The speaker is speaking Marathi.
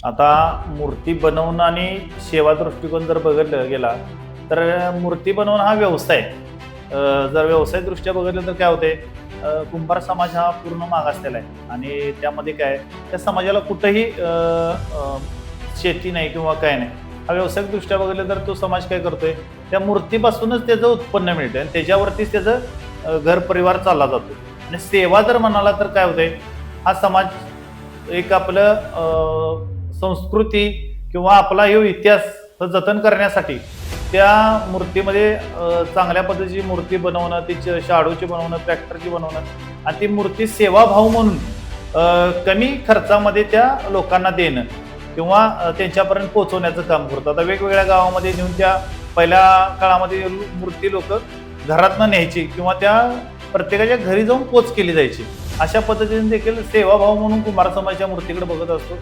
आता मूर्ती बनवणं आणि सेवा दृष्टिकोन जर बघितलं गेला तर मूर्ती बनवणं हा व्यवसाय आहे. जर व्यवसायदृष्ट्या बघितलं तर काय होते, कुंभार समाज हा पूर्ण मागासलेला आहे आणि त्यामध्ये काय त्या समाजाला कुठंही शेती नाही किंवा काय नाही. हा व्यावसायिकदृष्ट्या बघितलं तर तो समाज काय करतोय, त्या मूर्तीपासूनच त्याचं उत्पन्न मिळतं आणि त्याच्यावरतीच त्याचं घर परिवार चालला जातो. आणि सेवा जर म्हणाला तर काय होतंय, हा समाज एक आपलं संस्कृती किंवा आपला हे इतिहास जतन करण्यासाठी त्या मूर्तीमध्ये चांगल्या पद्धतीची मूर्ती बनवणं, तिची शाडूची बनवणं, ट्रॅक्टरची बनवणं आणि ती मूर्ती सेवाभाव म्हणून कमी खर्चामध्ये त्या लोकांना देणं किंवा त्यांच्यापर्यंत पोहोचवण्याचं काम करतो. आता वेगवेगळ्या गावामध्ये नेऊन त्या पहिल्या काळामध्ये मूर्ती लोक घरातनं न्यायची किंवा त्या प्रत्येकाच्या घरी जाऊन पोच केली जायची. अशा पद्धतीने देखील सेवाभाव म्हणून कुंभार समाजाच्या मूर्तीकडे बघत असतो.